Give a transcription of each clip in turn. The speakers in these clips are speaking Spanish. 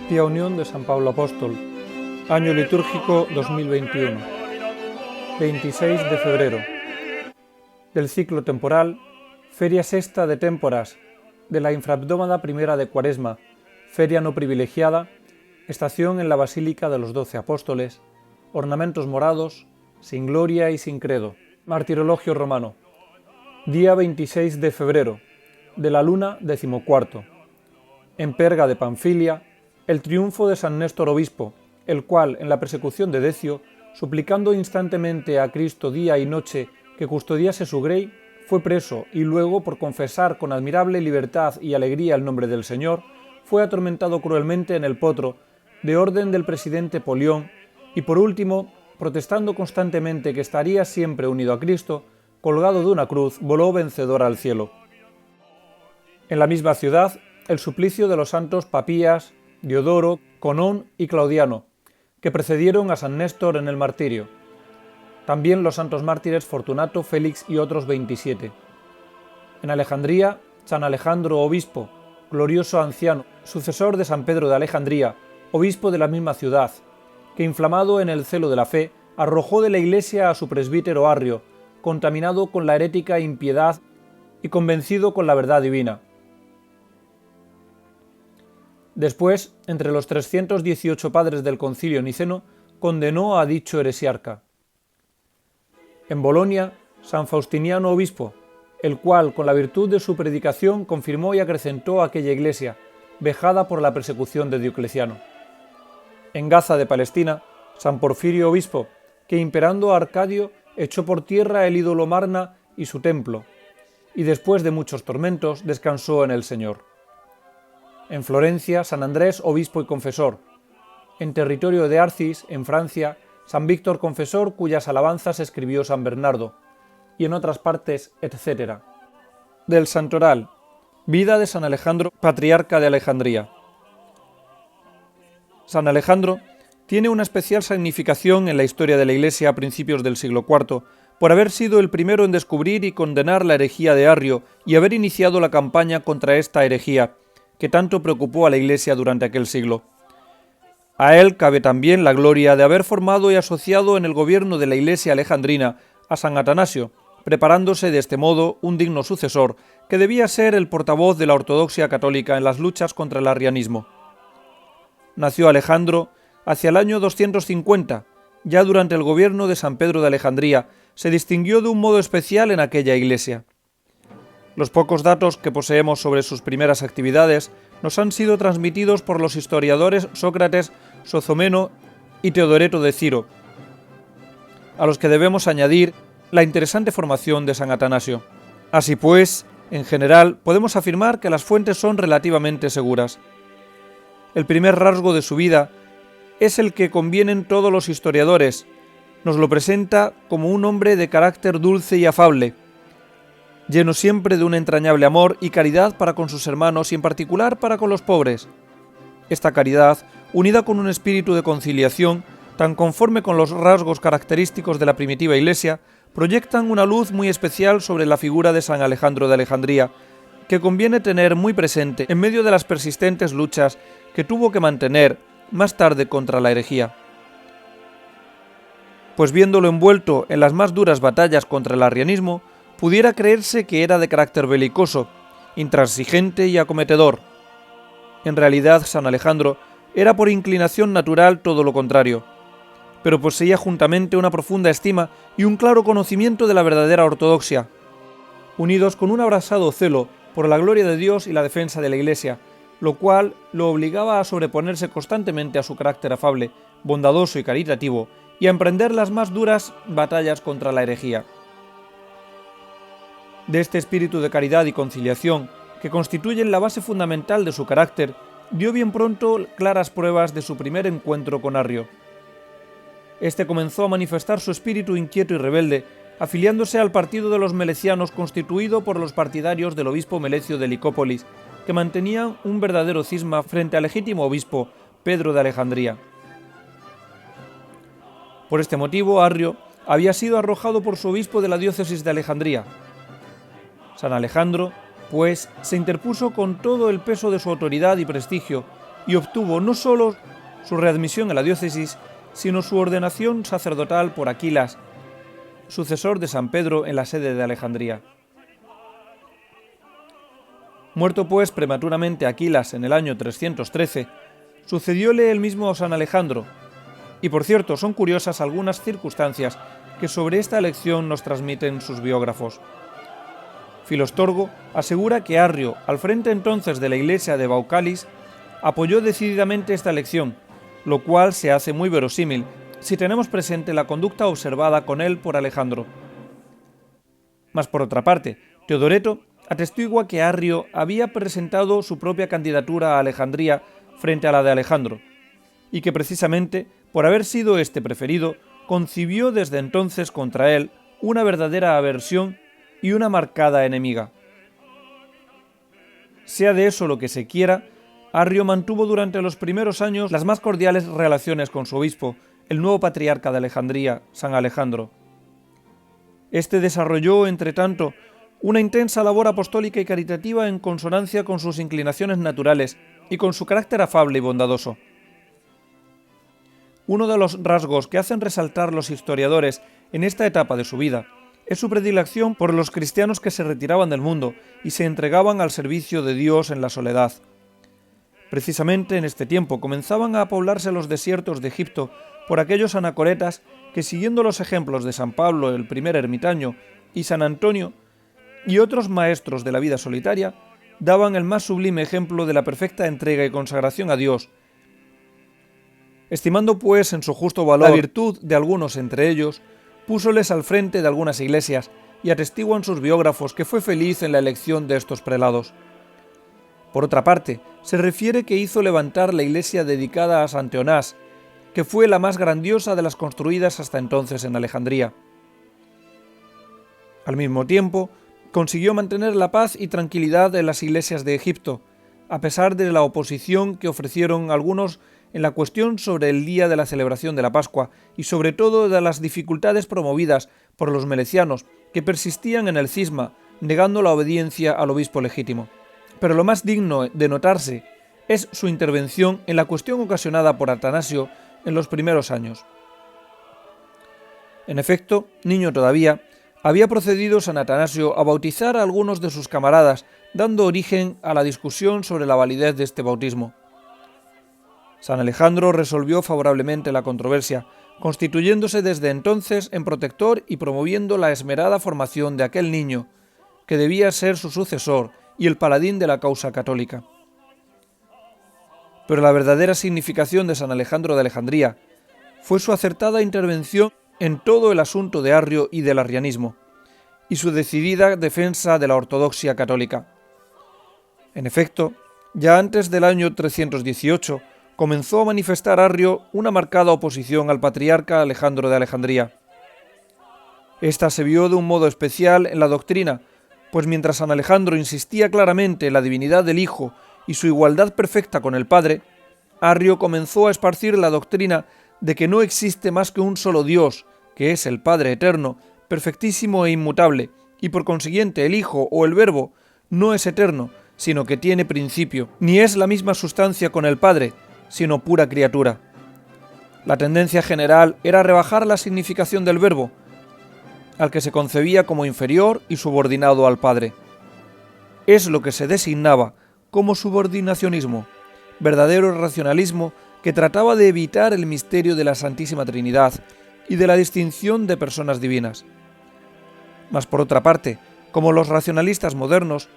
Pía Unión de San Pablo Apóstol, año litúrgico 2021, 26 de febrero, del ciclo temporal, Feria Sexta de Témporas, de la infrabdómada primera de Cuaresma, feria no privilegiada, estación en la Basílica de los 12 Apóstoles, ornamentos morados, sin gloria y sin credo. Martirologio romano. Día 26 de febrero, de la luna 14. En Perga de Panfilia, el triunfo de San Néstor obispo, el cual, en la persecución de Decio, suplicando instantemente a Cristo día y noche que custodiase su grey, fue preso y luego, por confesar con admirable libertad y alegría el nombre del Señor, fue atormentado cruelmente en el potro, de orden del presidente Polión, y por último, protestando constantemente que estaría siempre unido a Cristo, colgado de una cruz, voló vencedor al cielo. En la misma ciudad, el suplicio de los santos Papías, Diodoro, Conón y Claudiano, que precedieron a San Néstor en el martirio. También los santos mártires Fortunato, Félix y otros 27. En Alejandría, San Alejandro obispo, glorioso anciano, sucesor de San Pedro de Alejandría, obispo de la misma ciudad, que inflamado en el celo de la fe, arrojó de la iglesia a su presbítero Arrio, contaminado con la herética impiedad y convencido con la verdad divina. Después, entre los 318 padres del concilio niceno, condenó a dicho heresiarca. En Bolonia, San Faustiniano obispo, el cual, con la virtud de su predicación, confirmó y acrecentó aquella iglesia, vejada por la persecución de Diocleciano. En Gaza de Palestina, San Porfirio obispo, que imperando a Arcadio, echó por tierra el ídolo Marna y su templo, y después de muchos tormentos, descansó en el Señor. En Florencia, San Andrés, obispo y confesor. En territorio de Arcis, en Francia, San Víctor confesor, cuyas alabanzas escribió San Bernardo, y en otras partes, etc. Del Santoral. Vida de San Alejandro, patriarca de Alejandría. San Alejandro tiene una especial significación en la historia de la Iglesia a principios del siglo IV, por haber sido el primero en descubrir y condenar la herejía de Arrio y haber iniciado la campaña contra esta herejía, que tanto preocupó a la Iglesia durante aquel siglo. A él cabe también la gloria de haber formado y asociado en el gobierno de la Iglesia alejandrina a San Atanasio, preparándose de este modo un digno sucesor que debía ser el portavoz de la ortodoxia católica en las luchas contra el arrianismo. Nació Alejandro hacia el año 250, ya durante el gobierno de San Pedro de Alejandría, se distinguió de un modo especial en aquella iglesia. Los pocos datos que poseemos sobre sus primeras actividades nos han sido transmitidos por los historiadores Sócrates, Sozomeno y Teodoreto de Ciro, a los que debemos añadir la interesante formación de San Atanasio. Así pues, en general, podemos afirmar que las fuentes son relativamente seguras. El primer rasgo de su vida es el que convienen todos los historiadores. Nos lo presenta como un hombre de carácter dulce y afable, lleno siempre de un entrañable amor y caridad para con sus hermanos y en particular para con los pobres. Esta caridad, unida con un espíritu de conciliación, tan conforme con los rasgos característicos de la primitiva Iglesia, proyectan una luz muy especial sobre la figura de San Alejandro de Alejandría, que conviene tener muy presente en medio de las persistentes luchas que tuvo que mantener más tarde contra la herejía. Pues viéndolo envuelto en las más duras batallas contra el arrianismo, pudiera creerse que era de carácter belicoso, intransigente y acometedor. En realidad, San Alejandro era por inclinación natural todo lo contrario, pero poseía juntamente una profunda estima y un claro conocimiento de la verdadera ortodoxia, unidos con un abrasado celo por la gloria de Dios y la defensa de la Iglesia, lo cual lo obligaba a sobreponerse constantemente a su carácter afable, bondadoso y caritativo, y a emprender las más duras batallas contra la herejía. De este espíritu de caridad y conciliación, que constituyen la base fundamental de su carácter, dio bien pronto claras pruebas de su primer encuentro con Arrio. Este comenzó a manifestar su espíritu inquieto y rebelde, afiliándose al partido de los melecianos constituido por los partidarios del obispo Melecio de Licópolis, que mantenían un verdadero cisma frente al legítimo obispo Pedro de Alejandría. Por este motivo, Arrio había sido arrojado por su obispo de la diócesis de Alejandría, San Alejandro, pues, se interpuso con todo el peso de su autoridad y prestigio y obtuvo no solo su readmisión en la diócesis, sino su ordenación sacerdotal por Aquilas, sucesor de San Pedro en la sede de Alejandría. Muerto pues prematuramente Aquilas en el año 313, sucedióle el mismo San Alejandro, y por cierto son curiosas algunas circunstancias que sobre esta elección nos transmiten sus biógrafos. Filostorgo asegura que Arrio, al frente entonces de la iglesia de Baucalis, apoyó decididamente esta elección, lo cual se hace muy verosímil si tenemos presente la conducta observada con él por Alejandro. Mas por otra parte, Teodoreto atestigua que Arrio había presentado su propia candidatura a Alejandría frente a la de Alejandro, y que precisamente por haber sido este preferido, concibió desde entonces contra él una verdadera aversión y una marcada enemiga. Sea de eso lo que se quiera, Arrio mantuvo durante los primeros años las más cordiales relaciones con su obispo, el nuevo patriarca de Alejandría, San Alejandro. Este desarrolló, entre tanto, una intensa labor apostólica y caritativa en consonancia con sus inclinaciones naturales y con su carácter afable y bondadoso. Uno de los rasgos que hacen resaltar los historiadores en esta etapa de su vida es su predilección por los cristianos que se retiraban del mundo y se entregaban al servicio de Dios en la soledad. Precisamente en este tiempo comenzaban a poblarse los desiertos de Egipto por aquellos anacoretas que, siguiendo los ejemplos de San Pablo, el primer ermitaño, y San Antonio, y otros maestros de la vida solitaria, daban el más sublime ejemplo de la perfecta entrega y consagración a Dios. Estimando pues en su justo valor la virtud de algunos entre ellos, púsoles al frente de algunas iglesias y atestiguan sus biógrafos que fue feliz en la elección de estos prelados. Por otra parte, se refiere que hizo levantar la iglesia dedicada a San Teonás, que fue la más grandiosa de las construidas hasta entonces en Alejandría. Al mismo tiempo, consiguió mantener la paz y tranquilidad en las iglesias de Egipto, a pesar de la oposición que ofrecieron algunos en la cuestión sobre el día de la celebración de la Pascua y sobre todo de las dificultades promovidas por los melecianos que persistían en el cisma, negando la obediencia al obispo legítimo. Pero lo más digno de notarse es su intervención en la cuestión ocasionada por Atanasio en los primeros años. En efecto, niño todavía, había procedido San Atanasio a bautizar a algunos de sus camaradas, dando origen a la discusión sobre la validez de este bautismo. San Alejandro resolvió favorablemente la controversia, constituyéndose desde entonces en protector y promoviendo la esmerada formación de aquel niño, que debía ser su sucesor y el paladín de la causa católica. Pero la verdadera significación de San Alejandro de Alejandría fue su acertada intervención en todo el asunto de Arrio y del arrianismo, y su decidida defensa de la ortodoxia católica. En efecto, ya antes del año 318, comenzó a manifestar Arrio una marcada oposición al patriarca Alejandro de Alejandría. Esta se vio de un modo especial en la doctrina, pues mientras San Alejandro insistía claramente en la divinidad del Hijo y su igualdad perfecta con el Padre, Arrio comenzó a esparcir la doctrina de que no existe más que un solo Dios, que es el Padre eterno, perfectísimo e inmutable, y por consiguiente el Hijo o el Verbo no es eterno, sino que tiene principio, ni es la misma sustancia con el Padre, sino pura criatura. La tendencia general era rebajar la significación del Verbo, al que se concebía como inferior y subordinado al Padre. Es lo que se designaba como subordinacionismo, verdadero racionalismo que trataba de evitar el misterio de la Santísima Trinidad y de la distinción de personas divinas. Mas por otra parte, como los racionalistas modernos,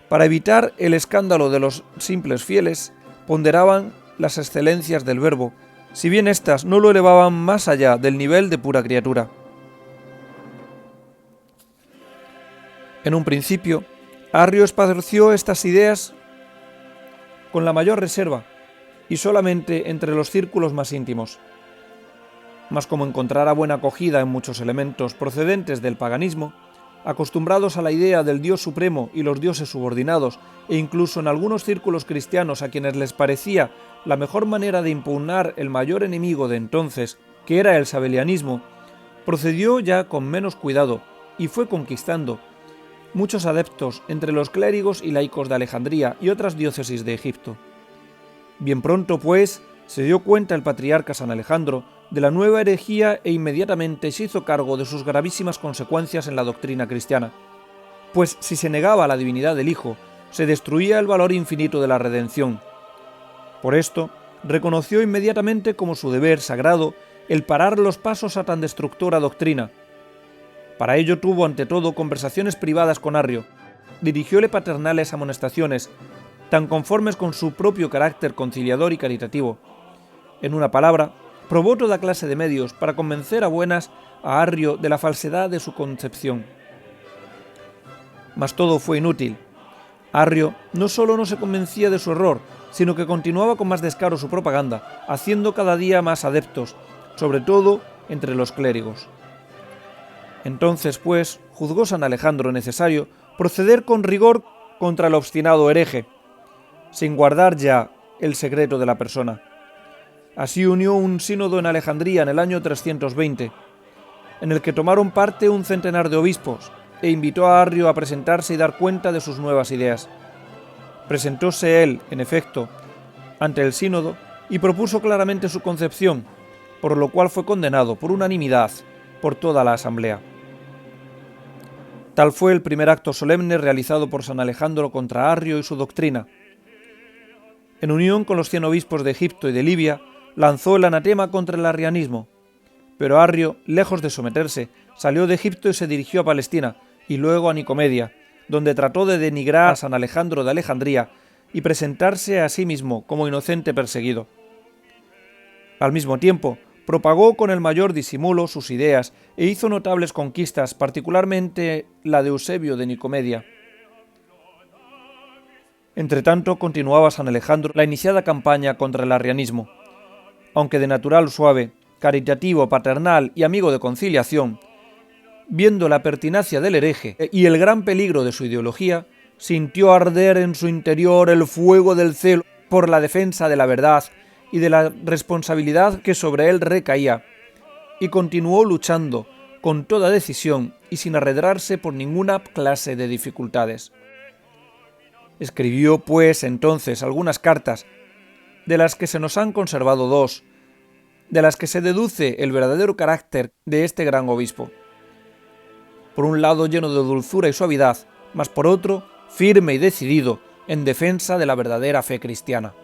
para evitar el escándalo de los simples fieles, ponderaban las excelencias del Verbo, si bien éstas no lo elevaban más allá del nivel de pura criatura. En un principio, Arrio esparció estas ideas con la mayor reserva y solamente entre los círculos más íntimos. Mas como encontrara buena acogida en muchos elementos procedentes del paganismo, acostumbrados a la idea del Dios supremo y los dioses subordinados, e incluso en algunos círculos cristianos a quienes les parecía la mejor manera de impugnar el mayor enemigo de entonces, que era el sabelianismo, procedió ya con menos cuidado y fue conquistando, muchos adeptos entre los clérigos y laicos de Alejandría y otras diócesis de Egipto. Bien pronto, pues, se dio cuenta el patriarca San Alejandro de la nueva herejía e inmediatamente se hizo cargo de sus gravísimas consecuencias en la doctrina cristiana, pues si se negaba a la divinidad del Hijo, se destruía el valor infinito de la redención. Por esto, reconoció inmediatamente como su deber sagrado el parar los pasos a tan destructora doctrina. Para ello tuvo ante todo conversaciones privadas con Arrio, dirigióle paternales amonestaciones, tan conformes con su propio carácter conciliador y caritativo. En una palabra, probó toda clase de medios para convencer a buenas a Arrio de la falsedad de su concepción. Mas todo fue inútil. Arrio no solo no se convencía de su error, sino que continuaba con más descaro su propaganda, haciendo cada día más adeptos, sobre todo entre los clérigos. Entonces, pues, juzgó San Alejandro necesario proceder con rigor contra el obstinado hereje, sin guardar ya el secreto de la persona. Así unió un sínodo en Alejandría en el año 320, en el que tomaron parte un centenar de obispos, e invitó a Arrio a presentarse y dar cuenta de sus nuevas ideas. Presentóse él, en efecto, ante el sínodo y propuso claramente su concepción, por lo cual fue condenado por unanimidad por toda la asamblea. Tal fue el primer acto solemne realizado por San Alejandro contra Arrio y su doctrina. En unión con los 100 obispos de Egipto y de Libia, lanzó el anatema contra el arrianismo, pero Arrio, lejos de someterse, salió de Egipto y se dirigió a Palestina, y luego a Nicomedia, donde trató de denigrar a San Alejandro de Alejandría y presentarse a sí mismo como inocente perseguido. Al mismo tiempo, propagó con el mayor disimulo sus ideas e hizo notables conquistas, particularmente la de Eusebio de Nicomedia. Entretanto, continuaba San Alejandro la iniciada campaña contra el arrianismo. Aunque de natural suave, caritativo, paternal y amigo de conciliación, viendo la pertinacia del hereje y el gran peligro de su ideología, sintió arder en su interior el fuego del celo por la defensa de la verdad y de la responsabilidad que sobre él recaía, y continuó luchando con toda decisión y sin arredrarse por ninguna clase de dificultades. Escribió, pues, entonces algunas cartas, de las que se nos han conservado 2, de las que se deduce el verdadero carácter de este gran obispo. Por un lado lleno de dulzura y suavidad, mas por otro firme y decidido en defensa de la verdadera fe cristiana.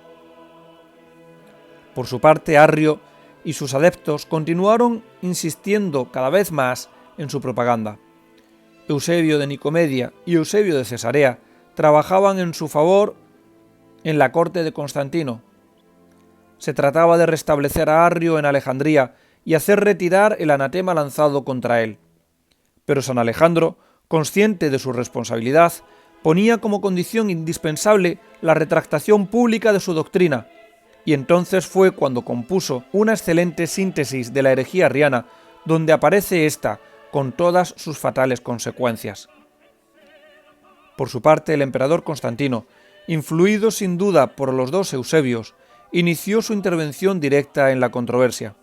Por su parte, Arrio y sus adeptos continuaron insistiendo cada vez más en su propaganda. Eusebio de Nicomedia y Eusebio de Cesarea trabajaban en su favor en la corte de Constantino. Se trataba de restablecer a Arrio en Alejandría y hacer retirar el anatema lanzado contra él. Pero San Alejandro, consciente de su responsabilidad, ponía como condición indispensable la retractación pública de su doctrina, y entonces fue cuando compuso una excelente síntesis de la herejía arriana, donde aparece ésta con todas sus fatales consecuencias. Por su parte, el emperador Constantino, influido sin duda por los 2 Eusebios, inició su intervención directa en la controversia.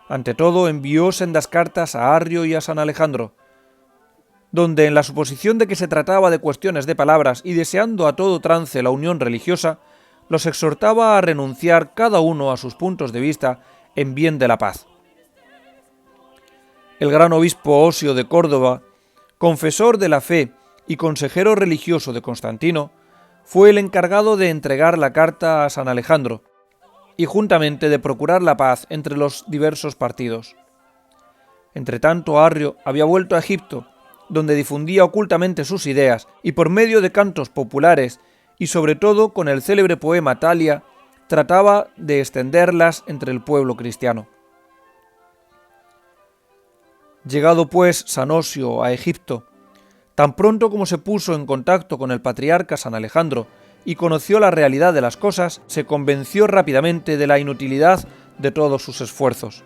Ante todo, envió sendas cartas a Arrio y a San Alejandro, donde, en la suposición de que se trataba de cuestiones de palabras y deseando a todo trance la unión religiosa, los exhortaba a renunciar cada uno a sus puntos de vista en bien de la paz. El gran obispo Osio de Córdoba, confesor de la fe y consejero religioso de Constantino, fue el encargado de entregar la carta a San Alejandro y juntamente de procurar la paz entre los diversos partidos. Entretanto, Arrio había vuelto a Egipto, donde difundía ocultamente sus ideas y por medio de cantos populares y sobre todo con el célebre poema Talia, trataba de extenderlas entre el pueblo cristiano. Llegado pues San Osio a Egipto, tan pronto como se puso en contacto con el patriarca San Alejandro y conoció la realidad de las cosas, se convenció rápidamente de la inutilidad de todos sus esfuerzos.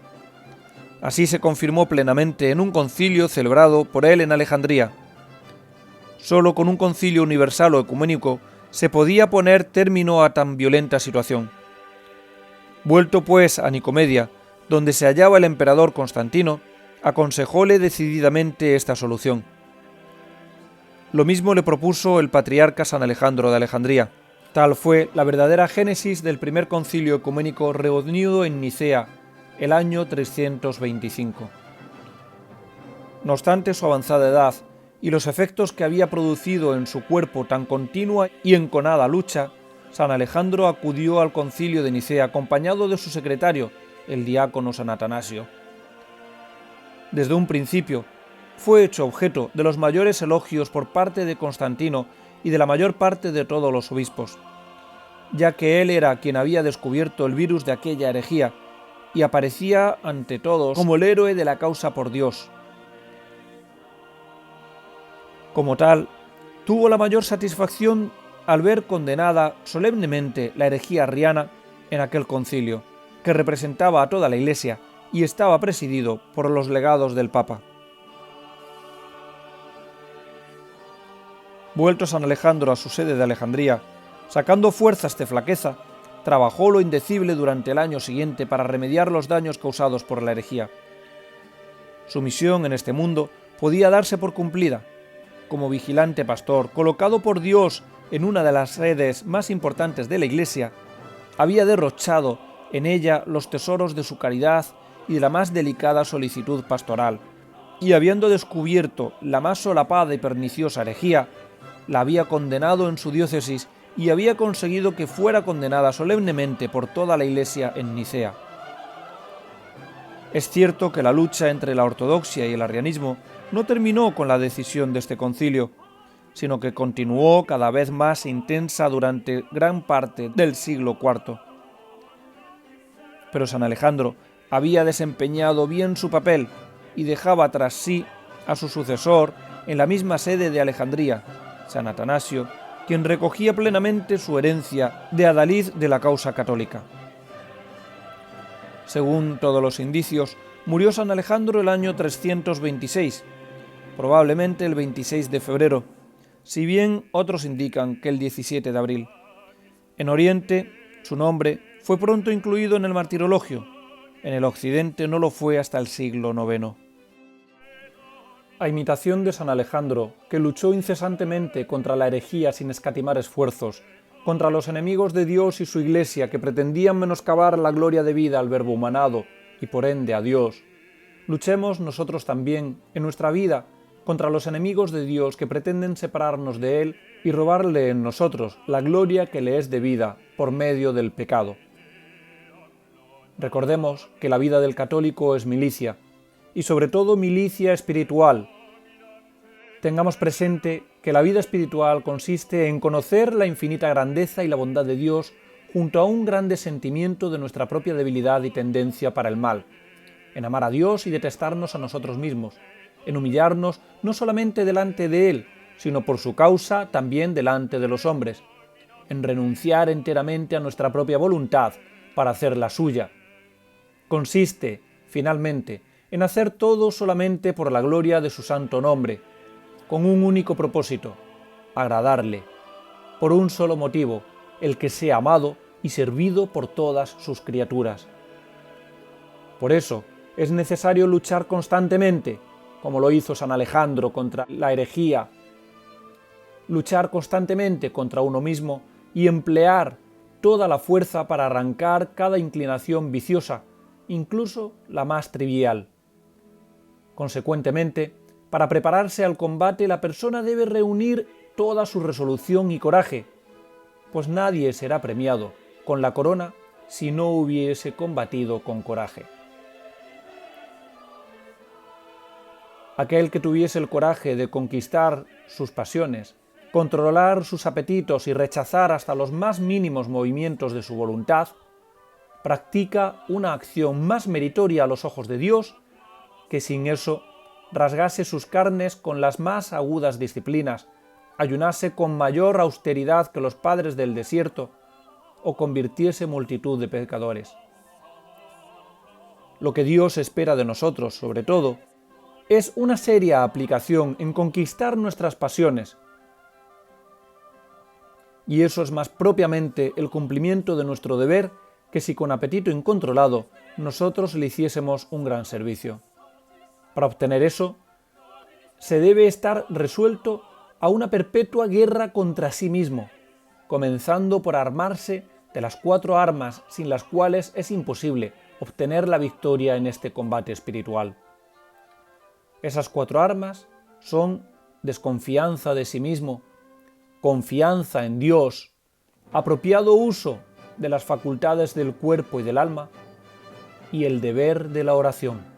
Así se confirmó plenamente en un concilio celebrado por él en Alejandría. Solo con un concilio universal o ecuménico se podía poner término a tan violenta situación. Vuelto pues a Nicomedia, donde se hallaba el emperador Constantino, aconsejóle decididamente esta solución. Lo mismo le propuso el patriarca San Alejandro de Alejandría. Tal fue la verdadera génesis del primer concilio ecuménico reunido en Nicea, el año 325. No obstante su avanzada edad y los efectos que había producido en su cuerpo tan continua y enconada lucha, San Alejandro acudió al concilio de Nicea acompañado de su secretario, el diácono San Atanasio. Desde un principio, fue hecho objeto de los mayores elogios por parte de Constantino y de la mayor parte de todos los obispos, ya que él era quien había descubierto el virus de aquella herejía y aparecía ante todos como el héroe de la causa por Dios. Como tal, tuvo la mayor satisfacción al ver condenada solemnemente la herejía arriana en aquel concilio, que representaba a toda la Iglesia y estaba presidido por los legados del Papa. Vuelto San Alejandro a su sede de Alejandría, sacando fuerzas de flaqueza, trabajó lo indecible durante el año siguiente para remediar los daños causados por la herejía. Su misión en este mundo podía darse por cumplida. Como vigilante pastor, colocado por Dios en una de las sedes más importantes de la Iglesia, había derrochado en ella los tesoros de su caridad y de la más delicada solicitud pastoral, y habiendo descubierto la más solapada y perniciosa herejía, la había condenado en su diócesis y había conseguido que fuera condenada solemnemente por toda la Iglesia en Nicea. Es cierto que la lucha entre la ortodoxia y el arrianismo no terminó con la decisión de este concilio, sino que continuó cada vez más intensa durante gran parte del siglo IV. Pero San Alejandro había desempeñado bien su papel y dejaba tras sí a su sucesor en la misma sede de Alejandría, San Atanasio, quien recogía plenamente su herencia de adalid de la causa católica. Según todos los indicios, murió San Alejandro el año 326, probablemente el 26 de febrero, si bien otros indican que el 17 de abril. En Oriente, su nombre fue pronto incluido en el martirologio. En el Occidente no lo fue hasta el siglo IX. A imitación de San Alejandro, que luchó incesantemente contra la herejía sin escatimar esfuerzos, contra los enemigos de Dios y su Iglesia que pretendían menoscabar la gloria debida al Verbo humanado y por ende a Dios, luchemos nosotros también en nuestra vida contra los enemigos de Dios que pretenden separarnos de Él y robarle en nosotros la gloria que le es debida por medio del pecado. Recordemos que la vida del católico es milicia, y sobre todo milicia espiritual. Tengamos presente que la vida espiritual consiste en conocer la infinita grandeza y la bondad de Dios junto a un grande sentimiento de nuestra propia debilidad y tendencia para el mal, en amar a Dios y detestarnos a nosotros mismos, en humillarnos no solamente delante de Él, sino por su causa también delante de los hombres, en renunciar enteramente a nuestra propia voluntad para hacer la suya. Consiste, finalmente, en hacer todo solamente por la gloria de su santo nombre, con un único propósito, agradarle, por un solo motivo, el que sea amado y servido por todas sus criaturas. Por eso es necesario luchar constantemente, como lo hizo San Alejandro contra la herejía, luchar constantemente contra uno mismo y emplear toda la fuerza para arrancar cada inclinación viciosa, incluso la más trivial. Consecuentemente, para prepararse al combate, la persona debe reunir toda su resolución y coraje, pues nadie será premiado con la corona si no hubiese combatido con coraje. Aquel que tuviese el coraje de conquistar sus pasiones, controlar sus apetitos y rechazar hasta los más mínimos movimientos de su voluntad, practica una acción más meritoria a los ojos de Dios que sin eso rasgase sus carnes con las más agudas disciplinas, ayunase con mayor austeridad que los padres del desierto o convirtiese multitud de pecadores. Lo que Dios espera de nosotros, sobre todo, es una seria aplicación en conquistar nuestras pasiones, y eso es más propiamente el cumplimiento de nuestro deber que si con apetito incontrolado nosotros le hiciésemos un gran servicio. Para obtener eso, se debe estar resuelto a una perpetua guerra contra sí mismo, comenzando por armarse de las 4 armas sin las cuales es imposible obtener la victoria en este combate espiritual. Esas 4 armas son desconfianza de sí mismo, confianza en Dios, apropiado uso de las facultades del cuerpo y del alma, y el deber de la oración.